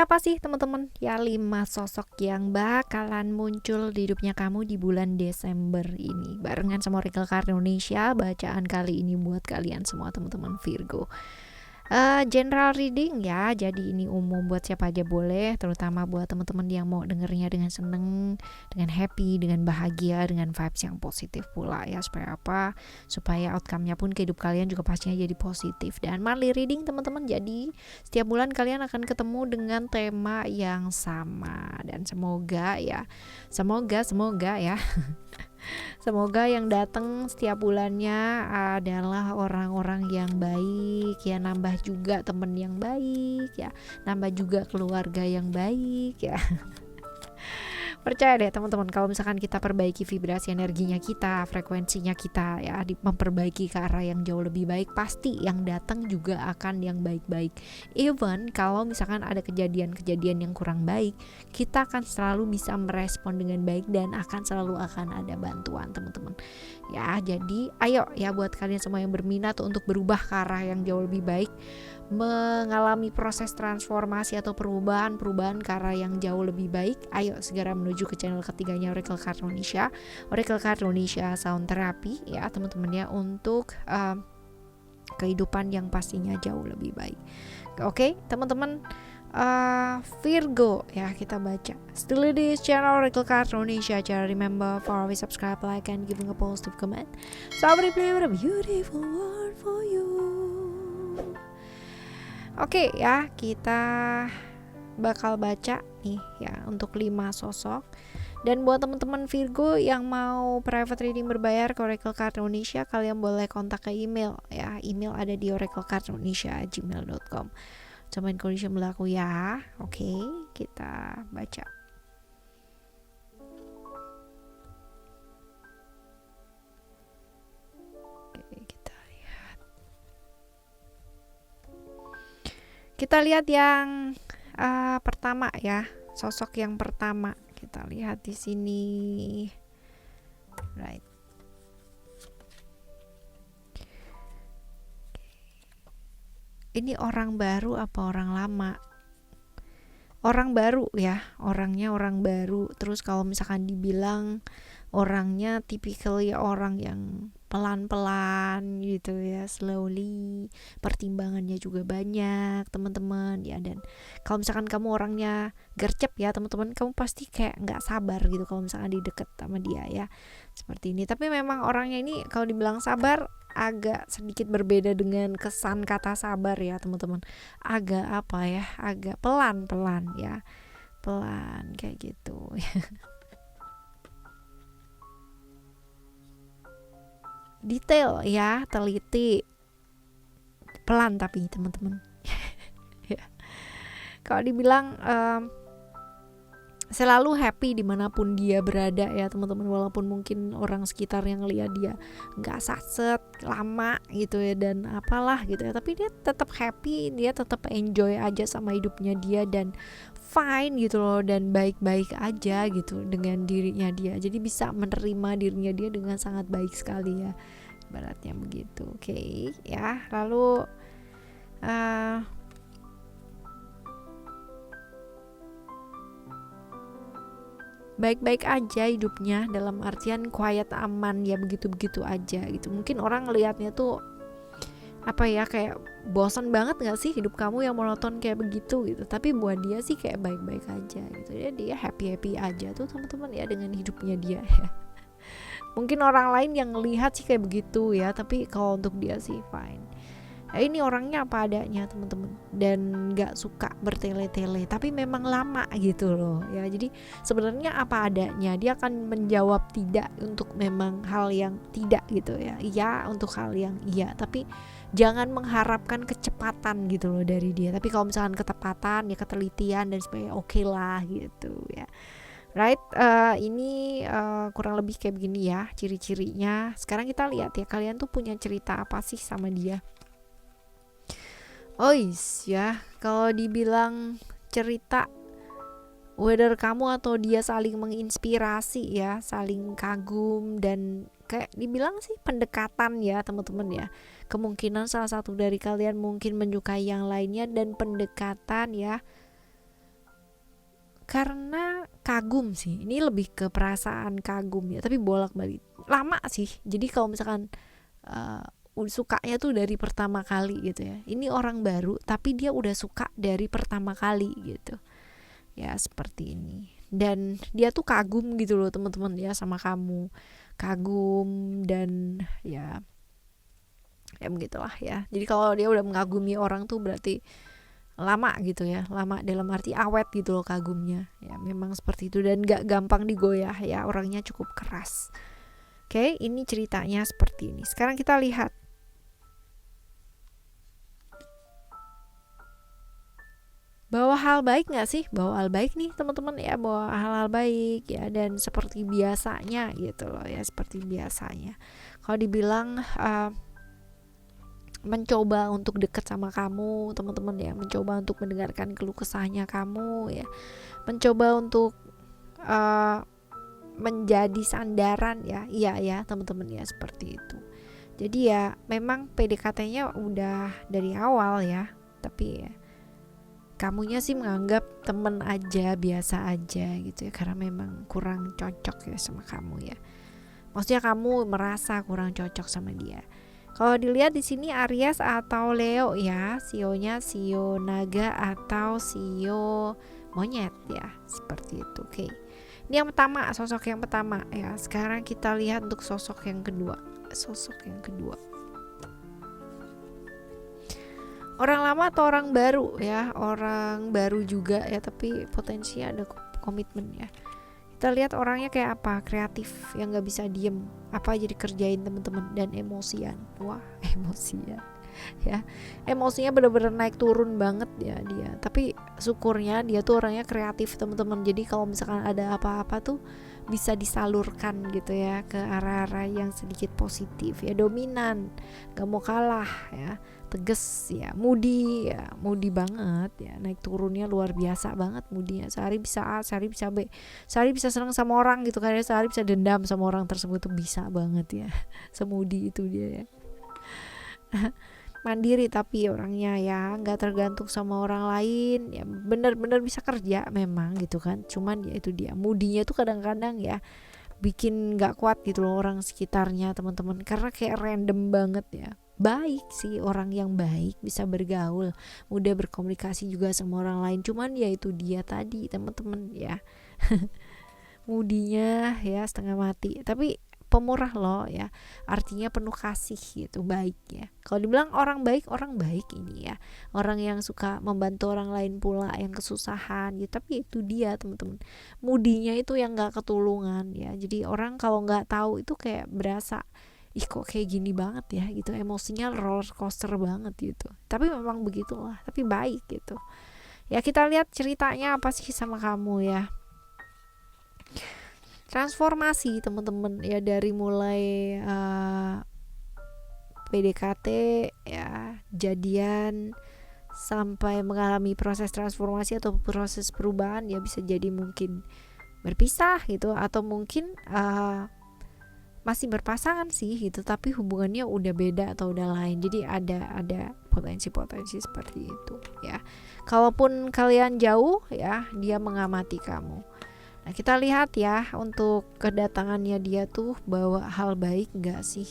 Siapa sih teman-teman ya 5 sosok yang bakalan muncul di hidupnya kamu di bulan Desember ini? Barengan sama Oracle Card Indonesia, bacaan kali ini buat kalian semua teman-teman Virgo. General reading ya, jadi ini umum buat siapa aja boleh, terutama buat teman-teman yang mau dengernya dengan seneng, dengan happy, dengan bahagia, dengan vibes yang positif pula ya. Supaya apa? Supaya outcome-nya pun ke hidup kalian juga pastinya jadi positif. Dan monthly reading teman-teman, jadi setiap bulan kalian akan ketemu dengan tema yang sama. Dan semoga ya semoga yang datang setiap bulannya adalah orang-orang yang baik ya, nambah juga temen yang baik ya, nambah juga keluarga yang baik ya. Percaya deh teman-teman, kalau misalkan kita perbaiki vibrasi energinya kita, frekuensinya kita ya, memperbaiki ke arah yang jauh lebih baik, pasti yang datang juga akan yang baik-baik. Even kalau misalkan ada kejadian-kejadian yang kurang baik, kita akan selalu bisa merespon dengan baik dan selalu akan ada bantuan teman-teman. Ya, jadi ayo ya buat kalian semua yang berminat untuk berubah ke arah yang jauh lebih baik, mengalami proses transformasi atau perubahan ke arah yang jauh lebih baik, ayo segera menuju ke channel ketiganya Oracle Card Indonesia, Oracle Card Indonesia Sound Therapy ya teman-teman ya, untuk kehidupan yang pastinya jauh lebih baik. Oke teman-teman, Virgo ya, kita baca still this channel Oracle Card Indonesia. Jangan remember follow, subscribe, like, and giving a positive comment. So I will play with a beautiful word for you. Oke ya, kita bakal baca nih ya untuk 5 sosok. Dan buat teman-teman Virgo yang mau private reading berbayar ke Oracle Card Indonesia, kalian boleh kontak ke email ya. Email ada di oraclecardindonesia@gmail.com. Cobain kondisi berlaku ya. Oke, kita baca. Kita lihat yang pertama ya, sosok yang pertama. Kita lihat di sini. Right. Ini orang baru apa orang lama? Orang baru ya, orangnya orang baru. Terus kalau misalkan dibilang orangnya typically orang yang pelan-pelan gitu ya, slowly, pertimbangannya juga banyak teman-teman ya. Dan kalau misalkan kamu orangnya gercep ya teman-teman, kamu pasti kayak nggak sabar gitu kalau misalkan di deket sama dia ya, seperti ini. Tapi memang orangnya ini kalau dibilang sabar agak sedikit berbeda dengan kesan kata sabar ya teman-teman, agak apa ya, agak pelan-pelan ya, pelan kayak gitu. Detail ya, teliti, pelan tapi teman-teman. Ya. Kalau dibilang selalu happy dimanapun dia berada ya teman-teman, walaupun mungkin orang sekitar yang lihat dia nggak satset lama gitu ya dan apalah gitu ya, tapi dia tetap happy, dia tetap enjoy aja sama hidupnya dia dan fine gitu loh, dan baik-baik aja gitu dengan dirinya dia, jadi bisa menerima dirinya dia dengan sangat baik sekali ya, ibaratnya begitu. Oke ya, lalu baik-baik aja hidupnya, dalam artian quiet, aman ya, begitu-begitu aja gitu. Mungkin orang ngelihatnya tuh apa ya, kayak bosan banget gak sih hidup kamu yang monoton kayak begitu gitu, tapi buat dia sih kayak baik-baik aja gitu ya, dia happy-happy aja tuh teman-teman ya dengan hidupnya dia ya. Mungkin orang lain yang ngelihat sih kayak begitu ya, tapi kalau untuk dia sih fine. Ini orangnya apa adanya teman-teman, dan nggak suka bertele-tele, tapi memang lama gitu loh ya. Jadi sebenarnya apa adanya, dia akan menjawab tidak untuk memang hal yang tidak gitu ya, iya untuk hal yang iya, tapi jangan mengharapkan kecepatan gitu loh dari dia. Tapi kalau misalkan ketepatan ya, ketelitian dan sebagainya, oke lah gitu ya. Right, ini kurang lebih kayak begini ya ciri-cirinya. Sekarang kita lihat ya, kalian tuh punya cerita apa sih sama dia? Ya, kalau dibilang cerita, whether kamu atau dia saling menginspirasi ya, saling kagum, dan kayak dibilang sih pendekatan ya teman-teman ya. Kemungkinan salah satu dari kalian mungkin menyukai yang lainnya dan pendekatan ya. Karena kagum sih, ini lebih ke perasaan kagum ya, tapi bolak-balik lama sih. Jadi kalau misalkan uh, sukanya tuh dari pertama kali gitu ya, ini orang baru tapi dia udah suka dari pertama kali gitu ya, seperti ini. Dan dia tuh kagum gitu loh teman-teman ya sama kamu, kagum. Dan ya begitulah ya. Jadi kalau dia udah mengagumi orang tuh berarti lama gitu ya, lama dalam arti awet gitu loh kagumnya ya, memang seperti itu. Dan gak gampang digoyah ya, orangnya cukup keras. Oke, ini ceritanya seperti ini. Sekarang kita lihat bawa hal baik gak sih? Bawa hal baik nih teman-teman ya, bawa hal-hal baik ya, dan seperti biasanya gitu loh ya, seperti biasanya. Kalau dibilang mencoba untuk dekat sama kamu teman-teman ya, mencoba untuk mendengarkan keluh kesahnya kamu ya, mencoba untuk menjadi sandaran ya, iya ya teman-teman ya, seperti itu. Jadi ya memang PDKT-nya udah dari awal ya, tapi ya kamunya sih menganggap temen aja, biasa aja gitu ya, karena memang kurang cocok ya sama kamu ya. Maksudnya kamu merasa kurang cocok sama dia. Kalau dilihat di sini Aries atau Leo ya, sionya sio naga atau sio monyet ya, seperti itu. Oke. Ini yang pertama, sosok yang pertama ya. Sekarang kita lihat untuk sosok yang kedua. Sosok yang kedua. Orang lama atau orang baru ya? Orang baru juga ya, tapi potensinya ada komitmen ya. Kita lihat orangnya kayak apa, kreatif, yang gak bisa diem, apa aja dikerjain teman-teman, dan emosian. Wah, emosian ya, emosinya bener-bener naik turun banget ya dia. Tapi syukurnya dia tuh orangnya kreatif teman-teman, jadi kalau misalkan ada apa-apa tuh bisa disalurkan gitu ya ke arah-arah yang sedikit positif ya, dominan, gak mau kalah ya, tegas ya, moody banget ya, naik turunnya luar biasa banget moodinya. Sehari bisa A, sehari bisa B, sehari bisa senang sama orang gitu kan ya, sehari bisa dendam sama orang tersebut tuh bisa banget ya, semoody itu dia ya. Mandiri tapi orangnya ya, nggak tergantung sama orang lain ya, bener-bener bisa kerja memang gitu kan. Cuman ya itu dia, moodinya tuh kadang-kadang ya bikin nggak kuat gitu loh orang sekitarnya teman-teman, karena kayak random banget ya. Baik sih, orang yang baik, bisa bergaul, mudah berkomunikasi juga sama orang lain, cuman ya itu dia tadi teman-teman ya. Moodinya ya setengah mati, tapi pemurah loh ya, artinya penuh kasih gitu, baik ya. Kalau dibilang orang baik ini ya, orang yang suka membantu orang lain pula yang kesusahan gitu. Tapi itu dia teman-teman, moodinya itu yang nggak ketulungan ya. Jadi orang kalau nggak tahu itu kayak berasa, ih kok kayak gini banget ya gitu, emosinya roller coaster banget gitu. Tapi memang begitulah, tapi baik gitu ya. Kita lihat ceritanya apa sih sama kamu ya. Transformasi teman-teman ya, dari mulai PDKT ya, jadian, sampai mengalami proses transformasi atau proses perubahan ya. Bisa jadi mungkin berpisah gitu, atau mungkin masih berpasangan sih gitu, tapi hubungannya udah beda atau udah lain. Jadi ada potensi-potensi seperti itu ya. Kalaupun kalian jauh ya, dia mengamati kamu. Nah, kita lihat ya untuk kedatangannya dia tuh bawa hal baik gak sih?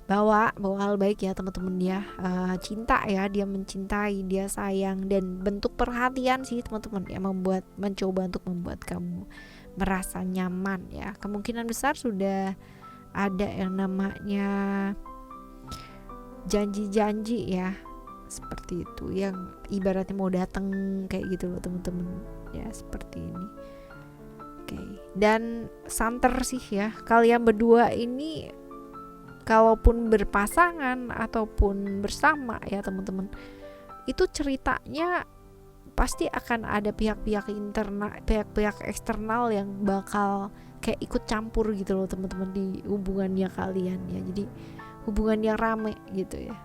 Bawa hal baik ya teman-teman ya. Cinta ya, dia mencintai, dia sayang, dan bentuk perhatian sih teman-teman ya, mencoba untuk membuat kamu merasa nyaman ya. Kemungkinan besar sudah ada yang namanya janji-janji ya, seperti itu, yang ibaratnya mau datang kayak gitu loh teman-teman ya, seperti ini. Oke. Dan santer sih ya, kalian berdua ini kalaupun berpasangan ataupun bersama ya teman-teman, itu ceritanya pasti akan ada pihak-pihak internal, pihak-pihak eksternal yang bakal kayak ikut campur gitu loh teman-teman di hubungannya kalian ya. Jadi hubungan yang rame gitu ya.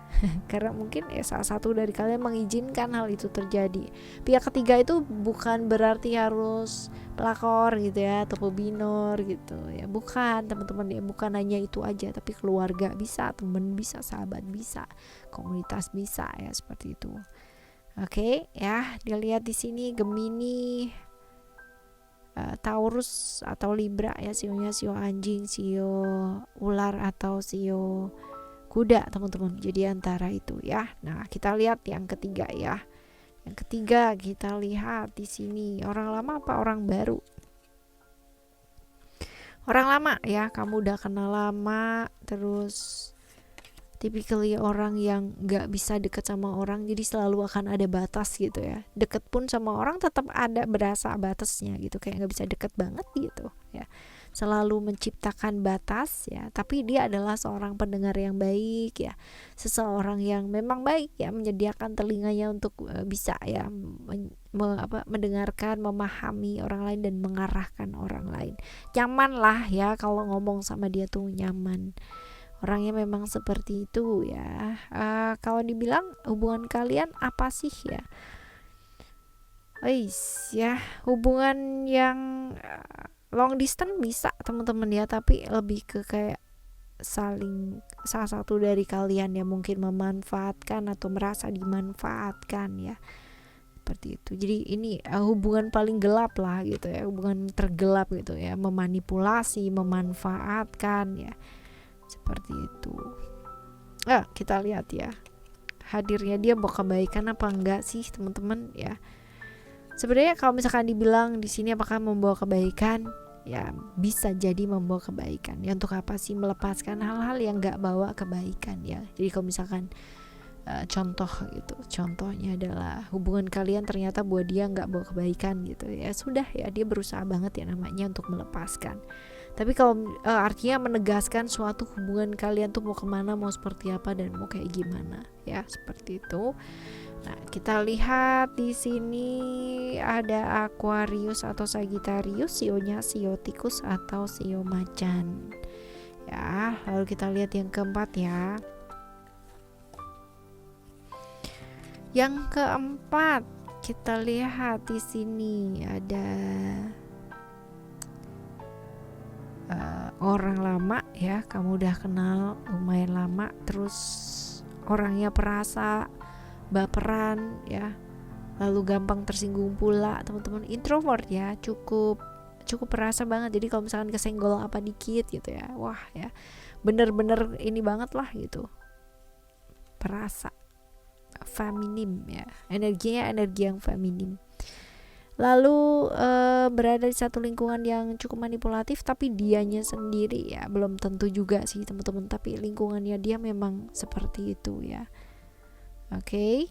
Karena mungkin ya salah satu dari kalian mengizinkan hal itu terjadi. Pihak ketiga itu bukan berarti harus pelakor gitu ya, atau pebinor gitu ya, bukan teman-teman ya. Bukan hanya itu aja, tapi keluarga bisa, teman bisa, sahabat bisa, komunitas bisa ya, seperti itu. Oke, ya, dilihat di sini Gemini, Taurus atau Libra ya, sionya sio anjing, sio ular atau sio kuda teman-teman. Jadi antara itu ya. Nah, kita lihat yang ketiga ya. Yang ketiga kita lihat di sini, orang lama apa orang baru? Orang lama ya, kamu udah kenal lama, terus typically orang yang nggak bisa deket sama orang, jadi selalu akan ada batas gitu ya. Deket pun sama orang tetap ada berasa batasnya gitu, kayak nggak bisa deket banget gitu ya. Selalu menciptakan batas ya, tapi dia adalah seorang pendengar yang baik ya, seseorang yang memang baik ya, menyediakan telinganya untuk bisa ya mendengarkan, memahami orang lain dan mengarahkan orang lain. Nyaman lah ya, kalau ngomong sama dia tuh nyaman. Orangnya memang seperti itu ya. Kalau dibilang hubungan kalian apa sih ya? Ya, hubungan yang long distance bisa teman-teman ya, tapi lebih ke kayak salah satu dari kalian yang mungkin memanfaatkan atau merasa dimanfaatkan ya, seperti itu. Jadi ini hubungan paling gelap lah gitu ya, hubungan tergelap gitu ya, memanipulasi, memanfaatkan ya, seperti itu. Kita lihat ya, hadirnya dia bawa kebaikan apa enggak sih teman-teman ya. Sebenarnya kalau misalkan dibilang di sini apakah membawa kebaikan, ya bisa jadi membawa kebaikan. Ya untuk apa sih melepaskan hal-hal yang enggak bawa kebaikan ya. Jadi kalau misalkan contoh gitu, contohnya adalah hubungan kalian ternyata buat dia nggak bawa kebaikan gitu ya, sudah ya, dia berusaha banget ya namanya untuk melepaskan. Tapi kalau artinya menegaskan suatu hubungan kalian tuh mau kemana, mau seperti apa, dan mau kayak gimana ya, seperti itu. Nah, kita lihat di sini ada Aquarius atau Sagittarius, sionya sio tikus atau sio macan ya. Lalu kita lihat yang keempat ya. Yang keempat kita lihat di sini ada orang lama ya, kamu udah kenal lumayan lama, terus orangnya perasa, baperan ya, lalu gampang tersinggung pula teman-teman, introvert ya, cukup perasa banget. Jadi kalau misalkan kesenggol apa dikit gitu ya, wah ya bener-bener ini banget lah gitu, perasa, feminim ya, energinya energi yang feminim. Lalu berada di satu lingkungan yang cukup manipulatif, tapi dianya sendiri ya belum tentu juga sih teman-teman, tapi lingkungannya dia memang seperti itu ya. Oke.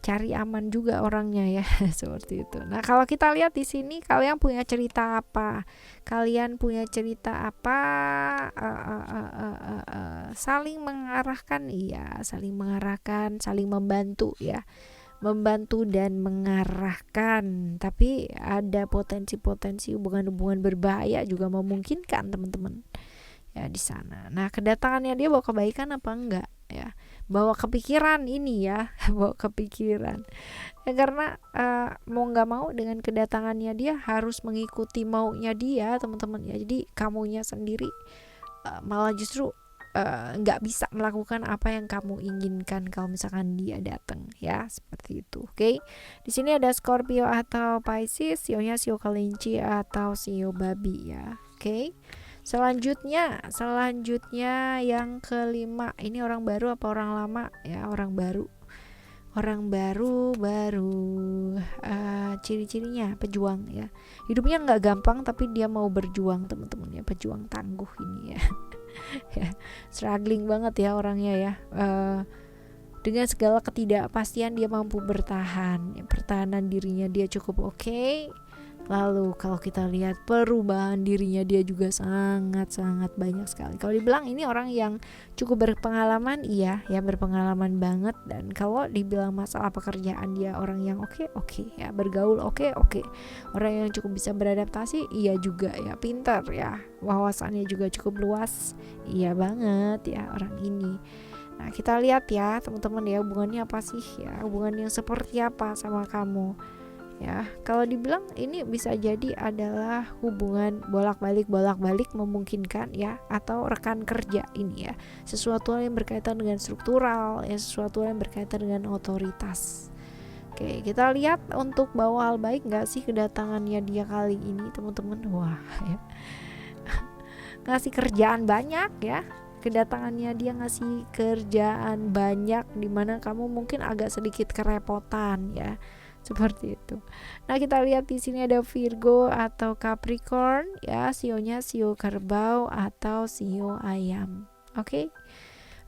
Cari aman juga orangnya ya seperti itu. Nah, kalau kita lihat di sini, kalian punya cerita apa? Saling mengarahkan, iya, saling mengarahkan, saling membantu ya, membantu dan mengarahkan. Tapi ada potensi-potensi hubungan-hubungan berbahaya juga memungkinkan teman-teman ya di sana. Nah, kedatangannya dia bawa kebaikan apa enggak ya? Bawa kepikiran ini ya, bawa kepikiran ya, karena mau nggak mau dengan kedatangannya dia harus mengikuti maunya dia teman-teman ya. Jadi kamunya sendiri malah justru nggak bisa melakukan apa yang kamu inginkan kalau misalkan dia datang ya, seperti itu. Oke. Di sini ada Scorpio atau Pisces, sionya sio kelinci atau sio babi ya. Oke. Selanjutnya yang kelima, ini orang baru apa orang lama ya? Orang baru ciri-cirinya pejuang ya, hidupnya nggak gampang tapi dia mau berjuang teman-teman ya, pejuang tangguh ini ya. Ya, struggling banget ya orangnya ya, dengan segala ketidakpastian dia mampu bertahan ya, pertahanan dirinya dia cukup oke. Lalu kalau kita lihat perubahan dirinya dia juga sangat-sangat banyak sekali. Kalau dibilang ini orang yang cukup berpengalaman, iya ya, berpengalaman banget. Dan kalau dibilang masalah pekerjaan, dia orang yang oke ya, bergaul oke. Orang yang cukup bisa beradaptasi, iya juga ya, pintar ya, wawasannya juga cukup luas, iya banget ya orang ini. Nah, kita lihat ya teman-teman ya, hubungannya apa sih ya, hubungan yang seperti apa sama kamu. ya. Kalau dibilang ini bisa jadi adalah hubungan bolak-balik memungkinkan ya, atau rekan kerja ini ya, sesuatu yang berkaitan dengan struktural ya, sesuatu yang berkaitan dengan otoritas. Oke, kita lihat untuk bawa hal baik nggak sih kedatangannya dia kali ini teman-teman. Wah ya, ngasih kerjaan banyak ya, kedatangannya dia ngasih kerjaan banyak, dimana kamu mungkin agak sedikit kerepotan ya, seperti itu. Nah, kita lihat di sini ada Virgo atau Capricorn ya, sionya sio kerbau atau sio ayam. Oke.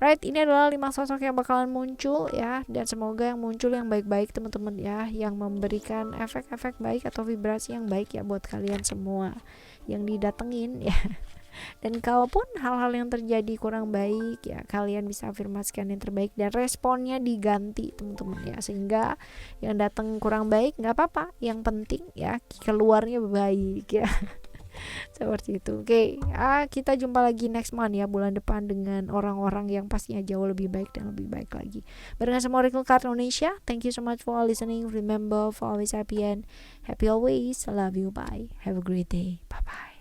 Right, ini adalah 5 sosok yang bakalan muncul ya, dan semoga yang muncul yang baik-baik teman-teman ya, yang memberikan efek-efek baik atau vibrasi yang baik ya buat kalian semua yang didatengin ya. Dan kalaupun hal-hal yang terjadi kurang baik ya, kalian bisa afirmasikan yang terbaik dan responnya diganti teman-teman ya, sehingga yang datang kurang baik nggak apa-apa, yang penting ya keluarnya baik ya. Seperti itu. Oke, kita jumpa lagi next month ya, bulan depan, dengan orang-orang yang pastinya jauh lebih baik dan lebih baik lagi. Barengan sama Oracle Card Indonesia. Thank you so much for listening. Remember, for always happy and happy always. I love you. Bye. Have a great day. Bye bye.